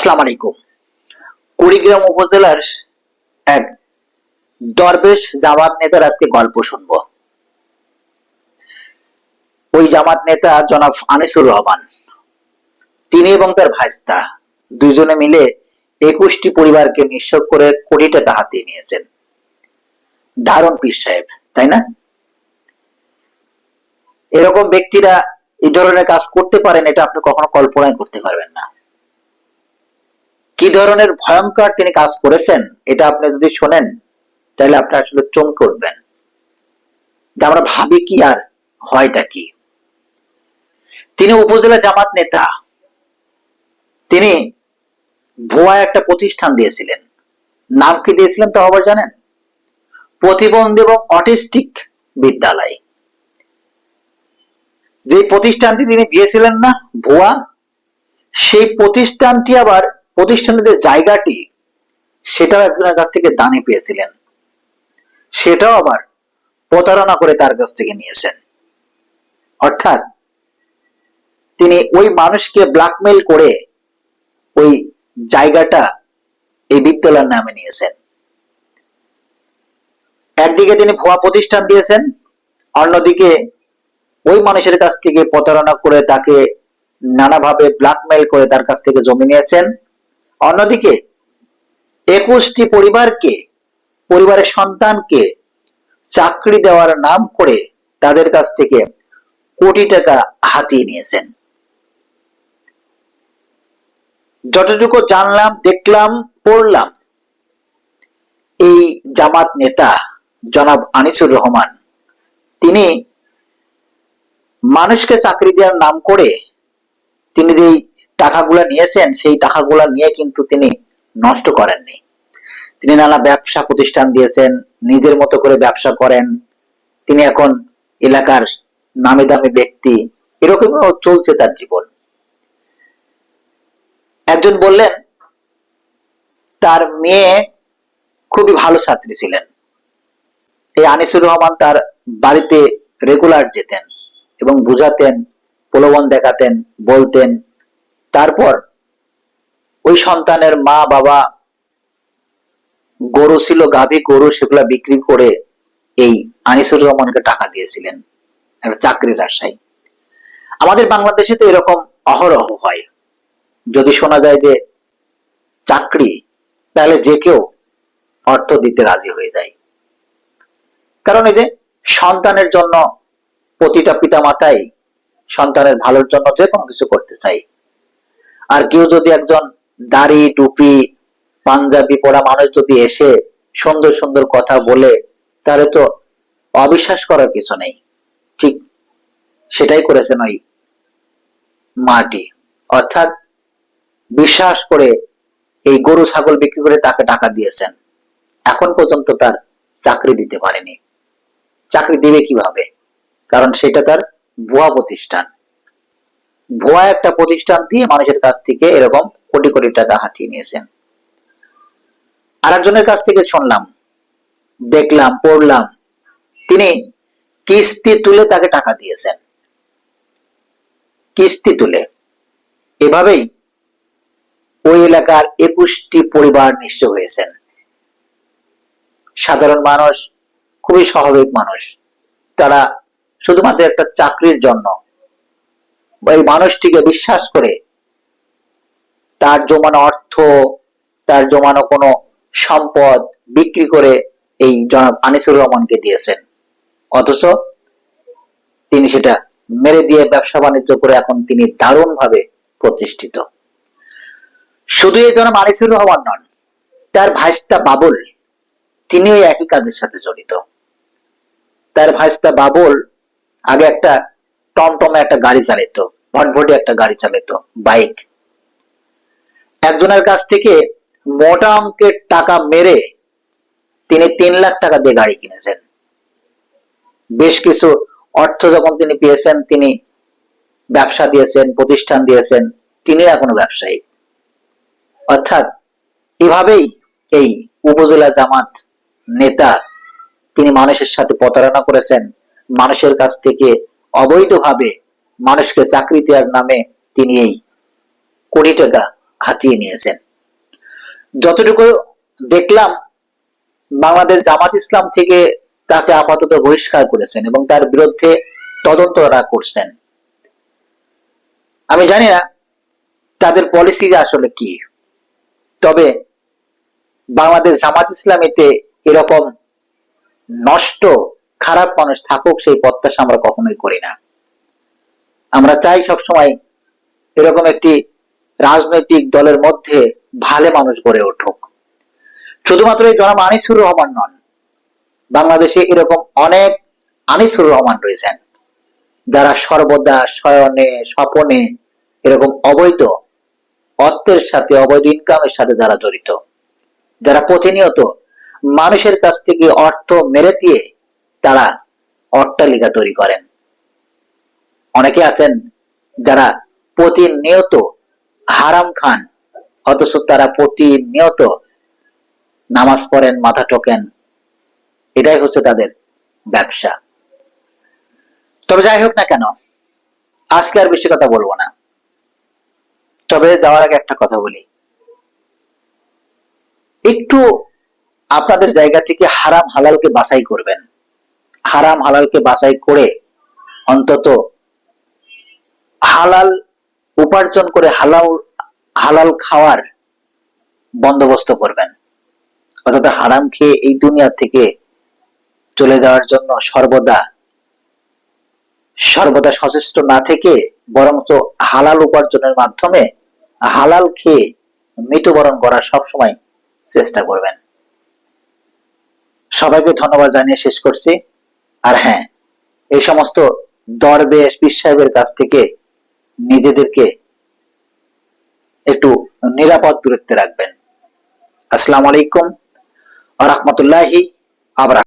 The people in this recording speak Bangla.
আসসালামু আলাইকুম। কুড়িগ্রাম উপজেলার এক দরবেশ জামাত নেতার আজকে গল্প শুনবো। ওই জামাত নেতা জনাব আনিসুর রহমান, তিনি এবং তার ভাইস্তা দুইজনে মিলে 21টি পরিবারকে নিঃস্ব করে কোটি টাকা হাতিয়ে নিয়েছেন। দারুণ পীর সাহেব, তাই না? এরকম ব্যক্তিরা এই ধরনের কাজ করতে পারেন, এটা আপনি কখনো কল্পনাই করতে পারবেন না। কি ধরনের ভয়ঙ্কর তিনি কাজ করেছেন, এটা আপনি যদি শোনেন তাহলে আপনি আসলে চমকে উঠবেন যে আমরা ভাবি কি আর হয়টা কি। তিনি উপজেলা জামাত নেতা, তিনি ভুয়া একটা প্রতিষ্ঠান দিয়েছিলেন। নাম কি দিয়েছিলেন তা আবার জানেন? প্রতিবন্ধী এবং অটিস্টিক বিদ্যালয়। যে প্রতিষ্ঠানটি তিনি দিয়েছিলেন না ভুয়া, সেই প্রতিষ্ঠানটি আবার প্রতিষ্ঠানের যে জায়গাটি সেটাও একজনের কাছ থেকে দানে পেয়েছিলেন, সেটাও আবার প্রতারণা করে তার কাছ থেকে নিয়েছেন। অর্থাৎ তিনি ওই মানুষকে ব্ল্যাকমেইল করে ওই জায়গাটা এই বিদ্যালয়ের নামে নিয়েছেন। একদিকে তিনি ভুয়া প্রতিষ্ঠান দিয়েছেন, অন্যদিকে ওই মানুষের কাছ থেকে প্রতারণা করে তাকে নানাভাবে ব্ল্যাকমেইল করে তার কাছ থেকে জমি নিয়েছেন। অন্যদিকে 21টি পরিবারের সন্তানকে চাকরি দেওয়ার নাম করে তাদের কাছ থেকে কোটি টাকা হাতিয়ে নিয়েছেন। যতটুকু জানলাম, দেখলাম, পড়লাম, এই জামাত নেতা জনাব আনিসুর রহমান তিনি মানুষকে চাকরি দেওয়ার নাম করে তিনি যেই টাকাগুলা নিয়েছেন সেই টাকাগুলা নিয়ে কিন্তু তিনি নষ্ট করেননি। তিনি নানা ব্যবসা প্রতিষ্ঠান দিয়েছেন, নিজের মতো করে ব্যবসা করেন। তিনি এখন এলাকার নামি দামি ব্যক্তি, এরকম চলছে তার জীবন। একজন বললেন তার মেয়ে খুবই ভালো ছাত্রী ছিলেন। এই আনিসুর রহমান তার বাড়িতে রেগুলার যেতেন এবং বুঝাতেন, প্রলোভন দেখাতেন, বলতেন। তারপর ওই সন্তানের মা বাবা গরু ছিল, গাভী গরু, সেগুলা বিক্রি করে এই আনিসুর রহমানকে টাকা দিয়েছিলেন একটা চাকরির আশায়। আমাদের বাংলাদেশে তো এরকম অহরহ হয়। যদি শোনা যায় যে চাকরি, তাহলে যে কেউ অর্থ দিতে রাজি হয়ে যায়। কারণ এই যে সন্তানের জন্য প্রতিটা পিতামাতাই সন্তানের ভালোর জন্য যে কোনো কিছু করতে চাই। আর কেউ যদি একজন দাড়ি টুপি পাঞ্জাবি পরা মানুষ যদি এসে সুন্দর সুন্দর কথা বলে, তাহলে তো অবিশ্বাস করার কিছু নেই। ঠিক সেটাই করেছেন ওই মাটি, অর্থাৎ বিশ্বাস করে এই গরু ছাগল বিক্রি করে তাকে টাকা দিয়েছেন। এখন পর্যন্ত তার চাকরি দিতে পারেনি। চাকরি দিবে কিভাবে? কারণ সেটা তার ভুয়া প্রতিষ্ঠান। ভুয়া একটা প্রতিষ্ঠান দিয়ে মানুষের কাছ থেকে এরকম কোটি কোটি টাকা হাতিয়ে নিয়েছেন। আরেকজনের কাছ থেকে শুনলাম, দেখলাম, পড়লাম, তিনি কিস্তি তুলে তাকে টাকা দিয়েছেন। কিস্তি তুলে। এভাবেই ওই এলাকার 21টি পরিবার নিঃস্ব হয়েছেন। সাধারণ মানুষ, খুবই স্বাভাবিক মানুষ, তারা শুধুমাত্র একটা চাকরির জন্য ওই মানুষটিকে বিশ্বাস করে তার জমানো অর্থ, তার জমানো কোনো সম্পদ বিক্রি করে এই জনাব আনিসুর রহমানকে দিয়েছেন। অথচ তিনি সেটা মেরে দিয়ে ব্যবসা বাণিজ্য করে এখন তিনি দারুণভাবে প্রতিষ্ঠিত। শুধু এই জনাব আনিসুর রহমান নন, তার ভাইস্তা বাবুল, তিনিও একই কাজের সাথে জড়িত। তার ভাইস্তা বাবুল আগে একটা টমটমে একটা গাড়ি চালিত, ভটভটি একটা গাড়ি চালিত, বাইক। একজনের কাছ থেকে মোটা অঙ্কের টাকা মেরে তিনি 3 লাখ টাকা দিয়ে গাড়ি কিনেছেন। বেশ কিছু অর্থ যখন তিনি পেয়েছেন, তিনি ব্যবসা দিয়েছেন, প্রতিষ্ঠান দিয়েছেন, তিনি এখনো ব্যবসায়ী। অর্থাৎ এভাবেই এই উপজেলা জামাত নেতা তিনি মানুষের সাথে প্রতারণা করেছেন। মানুষের কাছ থেকে অবৈধভাবে মানুষকে চাকরি দেওয়ার নামে তিনি এই কোটি টাকা হাতিয়ে নিয়েছেন। যতটুকু দেখলাম, বাংলাদেশ জামাত ইসলাম থেকে তাকে আপাতত বহিষ্কার করেছেন এবং তার বিরুদ্ধে তদন্ত তারা করছেন। আমি জানি না তাদের পলিসি আসলে কি, তবে বাংলাদেশ জামাত ইসলামীতে এরকম নষ্ট খারাপ মানুষ থাকুক সেই প্রত্যাশা আমরা কখনোই করি না। আমরা চাই সবসময় এরকম একটি রাজনৈতিক দলের মধ্যে ভালো মানুষ গড়ে উঠুক। শুধুমাত্র এই জনাব আনিসুর রহমান নন, বাংলাদেশে এরকম অনেক আনিসুর রহমান রয়েছেন যারা সর্বদা শয়নে স্বপনে এরকম অবৈধ অর্থের সাথে, অবৈধ ইনকামের সাথে যারা জড়িত, যারা প্রতিনিয়ত মানুষের কাছ থেকে অর্থ মেরে দিয়ে তারা অট্টালিকা তৈরি করেন। অনেকে আছেন যারা প্রতিনিয়ত হারাম খান, অথচ তারা প্রতিনিয়ত নামাজ পড়েন, মাথা ঠোকেন, এটাই হচ্ছে তাদের ব্যবসা। তবে যাই হোক না কেন, আজকে আর বেশি কথা বলবো না। তবে যাওয়ার আগে একটা কথা বলি, একটু আপনাদের জায়গা থেকে হারাম হালালকে বাছাই করবেন। হারাম হালালকে বাছাই করে অন্তত হালাল উপার্জন করে হালাল হালাল খাওয়ার বন্দোবস্ত করবেন। অর্থাৎ হারাম খেয়ে এই দুনিয়া থেকে চলে যাওয়ার জন্য সর্বদা সচেষ্ট না থেকে বরঞ্চ হালাল উপার্জনের মাধ্যমে হালাল খেয়ে মৃত্যুবরণ করার সবসময় চেষ্টা করবেন। সবাইকে ধন্যবাদ জানিয়ে শেষ করছি। আর হ্যাঁ, এই সমস্ত দরবেশ পীর সাহেবের কাছ থেকে নিজেদেরকে একটু নিরাপদ দূরত্বে রাখবেন। আসসালামু আলাইকুম ওয়া রাহমাতুল্লাহি ওয়া বারাকাতুহু।